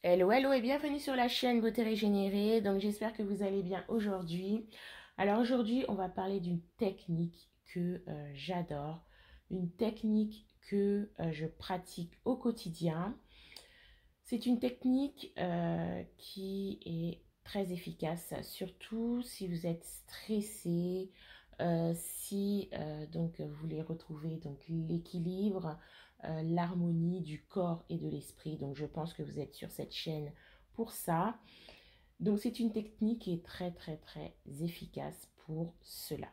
Hello, hello et bienvenue sur la chaîne Beauté Régénérée. Donc j'espère que vous allez bien aujourd'hui. Alors aujourd'hui, on va parler d'une technique que j'adore, une technique que je pratique au quotidien. C'est une technique qui est très efficace, surtout si vous êtes stressé, si donc vous voulez retrouver donc l'équilibre, l'harmonie du corps et de l'esprit. Donc je pense que vous êtes sur cette chaîne pour ça. Donc c'est une technique qui est très très très efficace pour cela.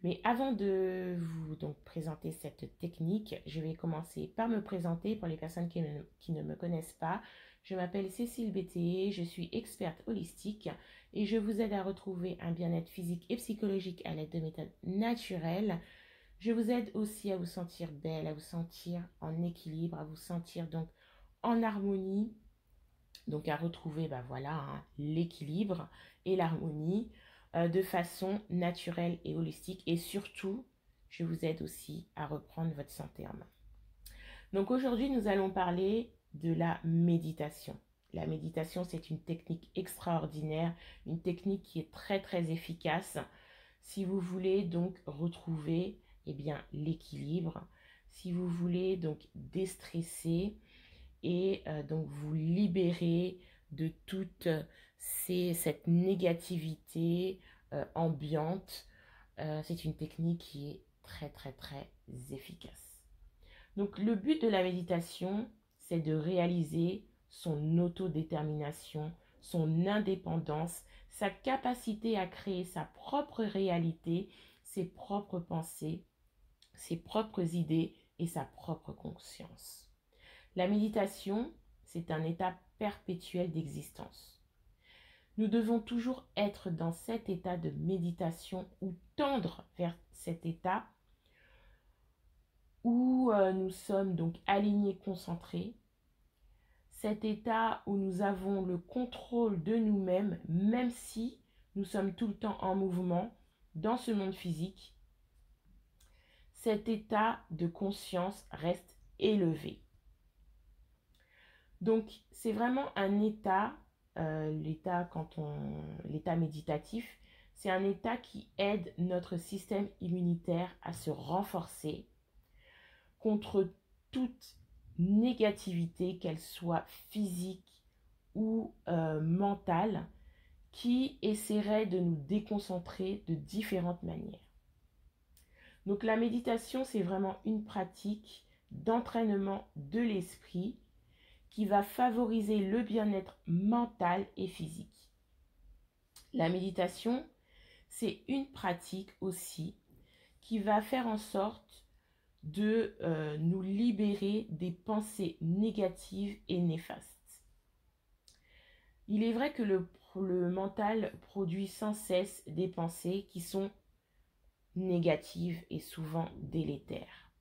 Mais avant de vous donc présenter cette technique, je vais commencer par me présenter pour les personnes qui ne me connaissent pas. Je m'appelle Cécile Bété, je suis experte holistique et je vous aide à retrouver un bien-être physique et psychologique à l'aide de méthodes naturelles. Je vous aide aussi à vous sentir belle, à vous sentir en équilibre, à vous sentir donc en harmonie, donc à retrouver voilà, hein, l'équilibre et l'harmonie de façon naturelle et holistique. Et surtout, je vous aide aussi à reprendre votre santé en main. Donc aujourd'hui, nous allons parler de la méditation. La méditation, c'est une technique extraordinaire, une technique qui est très très efficace si vous voulez donc retrouver l'équilibre, si vous voulez donc déstresser et donc vous libérer de toute cette négativité ambiante. C'est une technique qui est très très très efficace. Donc le but de la méditation, c'est de réaliser son autodétermination, son indépendance, sa capacité à créer sa propre réalité, ses propres pensées, ses propres idées et sa propre conscience. La méditation, c'est un état perpétuel d'existence. Nous devons toujours être dans cet état de méditation ou tendre vers cet état où nous sommes donc alignés, concentrés. Cet état où nous avons le contrôle de nous-mêmes, même si nous sommes tout le temps en mouvement dans ce monde physique. Cet état de conscience reste élevé. Donc, c'est vraiment un état, l'état méditatif, c'est un état qui aide notre système immunitaire à se renforcer contre toute négativité, qu'elle soit physique ou mentale, qui essaierait de nous déconcentrer de différentes manières. Donc, la méditation, c'est vraiment une pratique d'entraînement de l'esprit qui va favoriser le bien-être mental et physique. La méditation, c'est une pratique aussi qui va faire en sorte de nous libérer des pensées négatives et néfastes. Il est vrai que le mental produit sans cesse des pensées qui sont négatives et souvent délétères.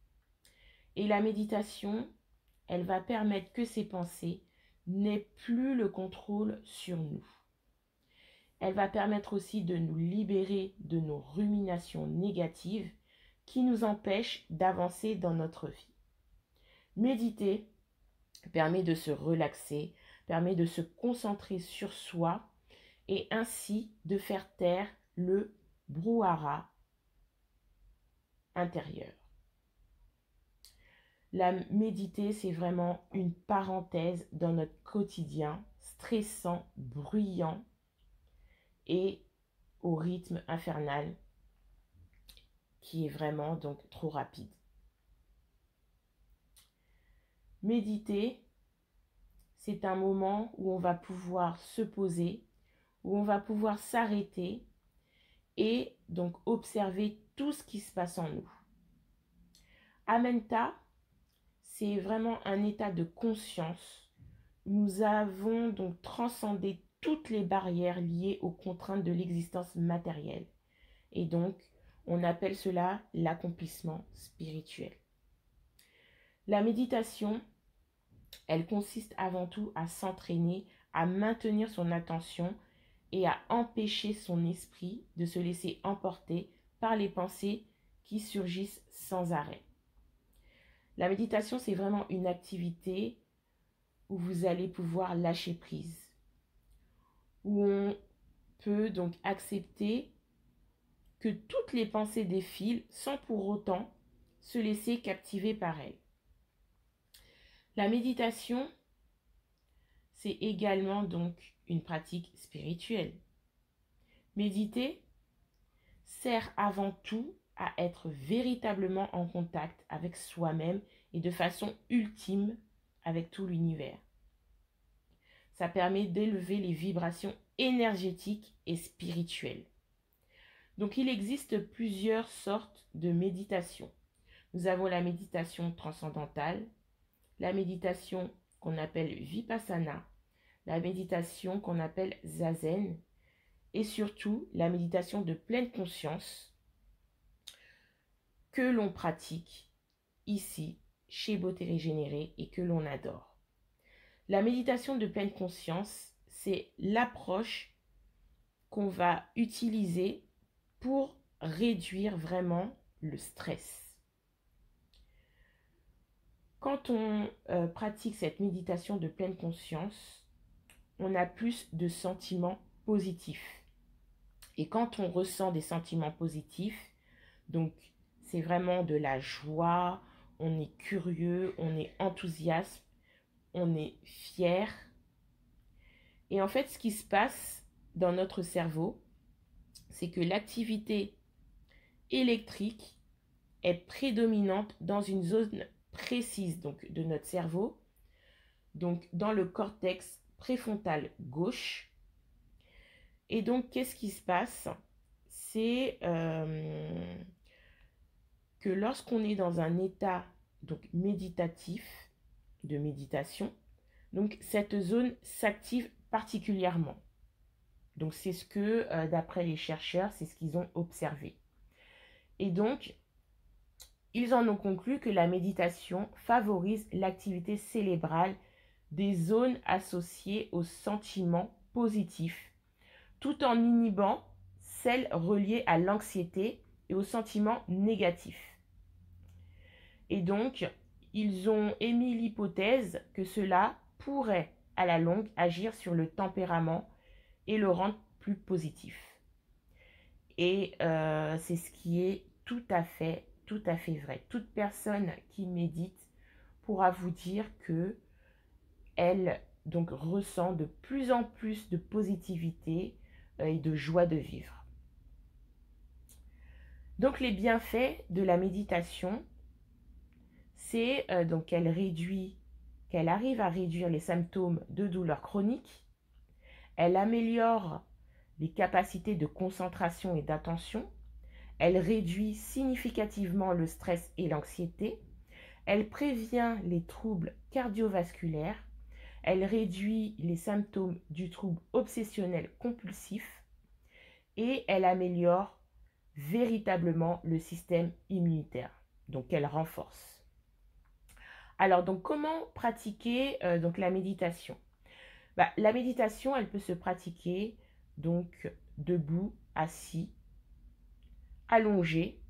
Et la méditation, elle va permettre que ces pensées n'aient plus le contrôle sur nous. Elle va permettre aussi de nous libérer de nos ruminations négatives qui nous empêchent d'avancer dans notre vie. Méditer permet de se relaxer, permet de se concentrer sur soi et ainsi de faire taire le brouhaha intérieur. La méditer, c'est vraiment une parenthèse dans notre quotidien stressant, bruyant et au rythme infernal qui est vraiment donc trop rapide. Méditer, c'est un moment où on va pouvoir se poser, où on va pouvoir s'arrêter et donc observer tout ce qui se passe en nous. Amenta, c'est vraiment un état de conscience. Nous avons donc transcendé toutes les barrières liées aux contraintes de l'existence matérielle. Et donc, on appelle cela l'accomplissement spirituel. La méditation, elle consiste avant tout à s'entraîner, à maintenir son attention et à empêcher son esprit de se laisser emporter par les pensées qui surgissent sans arrêt. La méditation, c'est vraiment une activité où vous allez pouvoir lâcher prise, où on peut donc accepter que toutes les pensées défilent sans pour autant se laisser captiver par elles. La méditation, c'est également donc une pratique spirituelle. Méditer sert avant tout à être véritablement en contact avec soi-même et de façon ultime avec tout l'univers. Ça permet d'élever les vibrations énergétiques et spirituelles. Donc il existe plusieurs sortes de méditation. Nous avons la méditation transcendantale, la méditation qu'on appelle Vipassana, la méditation qu'on appelle Zazen et surtout la méditation de pleine conscience que l'on pratique ici chez Beauté Régénérée et que l'on adore. La méditation de pleine conscience, c'est l'approche qu'on va utiliser pour réduire vraiment le stress. Quand on pratique cette méditation de pleine conscience, on a plus de sentiments positifs. Et quand on ressent des sentiments positifs, donc c'est vraiment de la joie, on est curieux, on est enthousiaste, on est fier. Et en fait, ce qui se passe dans notre cerveau, c'est que l'activité électrique est prédominante dans une zone précise donc, de notre cerveau, donc dans le cortex préfrontal gauche. Et donc, qu'est-ce qui se passe? C'est que lorsqu'on est dans un état donc, méditatif, de méditation, donc cette zone s'active particulièrement. Donc c'est ce que, d'après les chercheurs, c'est ce qu'ils ont observé. Et donc, ils en ont conclu que la méditation favorise l'activité cérébrale des zones associées aux sentiments positifs, tout en inhibant celles reliées à l'anxiété et aux sentiments négatifs. Et donc, ils ont émis l'hypothèse que cela pourrait, à la longue, agir sur le tempérament et le rendre plus positif. Et c'est ce qui est tout à fait vrai. Toute personne qui médite pourra vous dire que elle donc ressent de plus en plus de positivité et de joie de vivre. Donc les bienfaits de la méditation, c'est donc qu'elle arrive à réduire les symptômes de douleur chronique, elle améliore les capacités de concentration et d'attention, elle réduit significativement le stress et l'anxiété, elle prévient les troubles cardiovasculaires, elle réduit les symptômes du trouble obsessionnel compulsif et elle améliore véritablement le système immunitaire. Donc elle renforce. Alors donc comment pratiquer donc la méditation? La méditation, elle peut se pratiquer donc debout, assis, allongé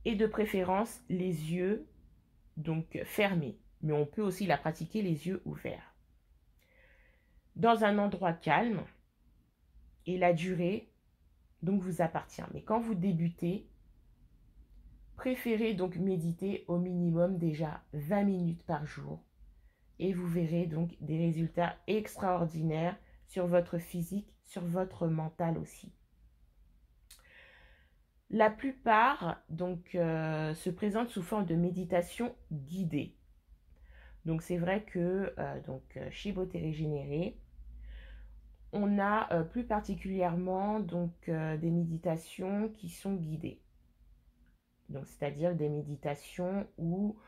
et de préférence les yeux donc fermés. Mais on peut aussi la pratiquer les yeux ouverts. Dans un endroit calme et la durée donc vous appartient. Mais quand vous débutez, préférez donc méditer au minimum déjà 20 minutes par jour. Et vous verrez donc des résultats extraordinaires sur votre physique, sur votre mental aussi. La plupart donc, se présentent sous forme de méditation guidée. Donc c'est vrai que chez Beauté Régénérée, on a plus particulièrement donc, des méditations qui sont guidées. Donc c'est-à-dire des méditations où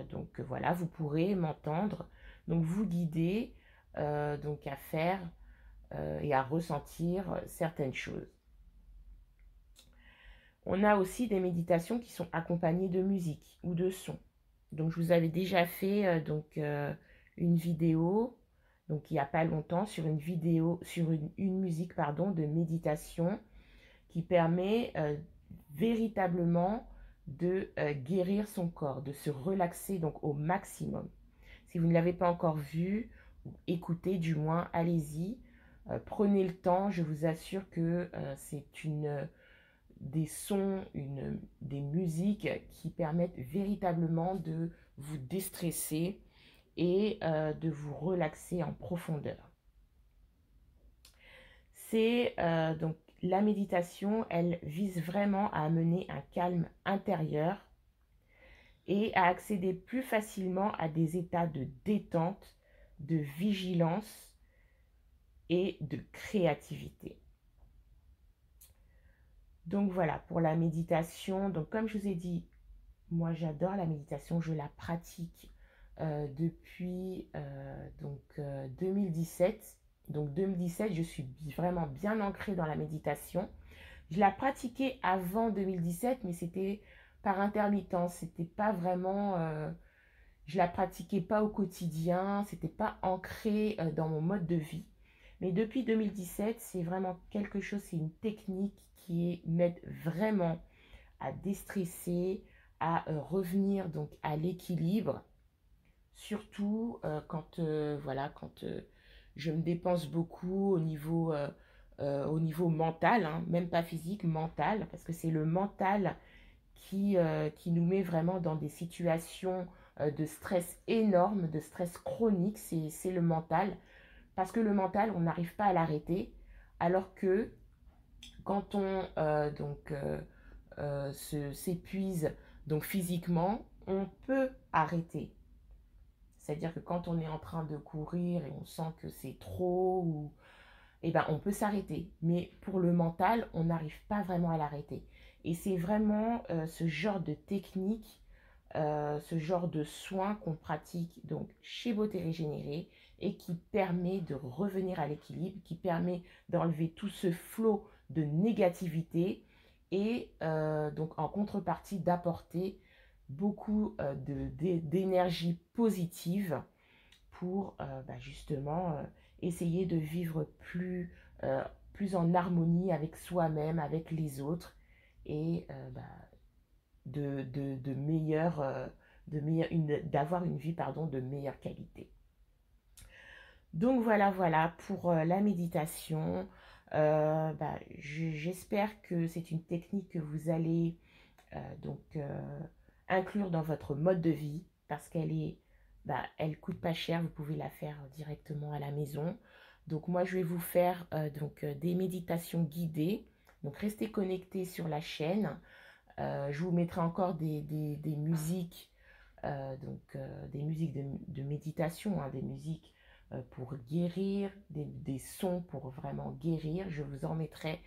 donc voilà, vous pourrez m'entendre, donc vous guider donc à faire et à ressentir certaines choses. On a aussi des méditations qui sont accompagnées de musique ou de son. Donc je vous avais déjà fait une vidéo, donc il n'y a pas longtemps, sur une vidéo, sur une musique pardon, de méditation qui permet véritablement de guérir son corps, de se relaxer donc au maximum. Si vous ne l'avez pas encore vu, écoutez du moins, allez-y. Prenez le temps, je vous assure que c'est des sons, des musiques qui permettent véritablement de vous déstresser et de vous relaxer en profondeur. C'est donc la méditation, elle vise vraiment à amener un calme intérieur et à accéder plus facilement à des états de détente, de vigilance et de créativité. Donc voilà, pour la méditation, donc comme je vous ai dit, moi j'adore la méditation, je la pratique depuis 2017. Donc 2017, je suis vraiment bien ancrée dans la méditation. Je la pratiquais avant 2017, mais c'était par intermittence. C'était pas vraiment, je la pratiquais pas au quotidien. C'était pas ancré dans mon mode de vie. Mais depuis 2017, c'est vraiment quelque chose, c'est une technique qui m'aide vraiment à déstresser, à revenir donc à l'équilibre, surtout quand je me dépense beaucoup au niveau mental, hein, même pas physique, mental, parce que c'est le mental qui nous met vraiment dans des situations de stress énorme, de stress chronique, c'est le mental, parce que le mental, on n'arrive pas à l'arrêter, alors que quand on s'épuise donc physiquement, on peut arrêter. C'est-à-dire que quand on est en train de courir et on sent que c'est trop, eh ben, on peut s'arrêter. Mais pour le mental, on n'arrive pas vraiment à l'arrêter. Et c'est vraiment ce genre de technique, ce genre de soins qu'on pratique donc chez Beauté Régénérée et qui permet de revenir à l'équilibre, qui permet d'enlever tout ce flot de négativité et donc en contrepartie d'apporter beaucoup d'énergie positive pour justement essayer de vivre plus en harmonie avec soi-même, avec les autres et de meilleure, d'avoir une vie de meilleure qualité. Donc voilà pour la méditation. J'espère que c'est une technique que vous allez inclure dans votre mode de vie parce elle coûte pas cher, vous pouvez la faire directement à la maison. Donc moi je vais vous faire des méditations guidées. Donc restez connectés sur la chaîne. Je vous mettrai encore des musiques, des musiques de méditation, hein, des musiques pour guérir, des sons pour vraiment guérir. Je vous en mettrai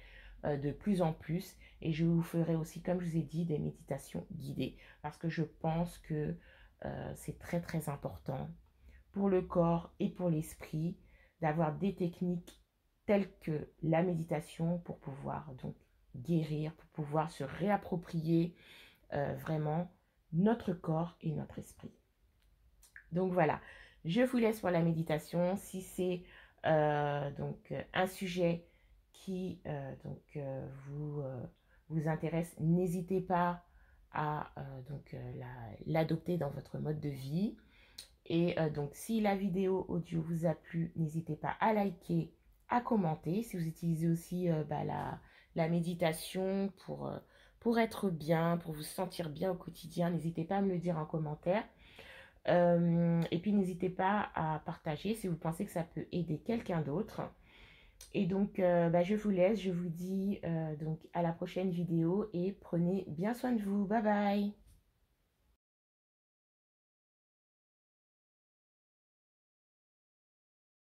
de plus en plus et je vous ferai aussi, comme je vous ai dit, des méditations guidées parce que je pense que c'est très très important pour le corps et pour l'esprit d'avoir des techniques telles que la méditation pour pouvoir donc guérir, pour pouvoir se réapproprier vraiment notre corps et notre esprit. Donc voilà, je vous laisse pour la méditation. Si c'est un sujet qui vous intéresse, n'hésitez pas à l'adopter dans votre mode de vie. Et donc si la vidéo audio vous a plu, n'hésitez pas à liker, à commenter. Si vous utilisez aussi la méditation pour être bien, pour vous sentir bien au quotidien, n'hésitez pas à me le dire en commentaire. Et puis n'hésitez pas à partager si vous pensez que ça peut aider quelqu'un d'autre. Et donc je vous laisse, je vous dis donc à la prochaine vidéo et prenez bien soin de vous. Bye bye.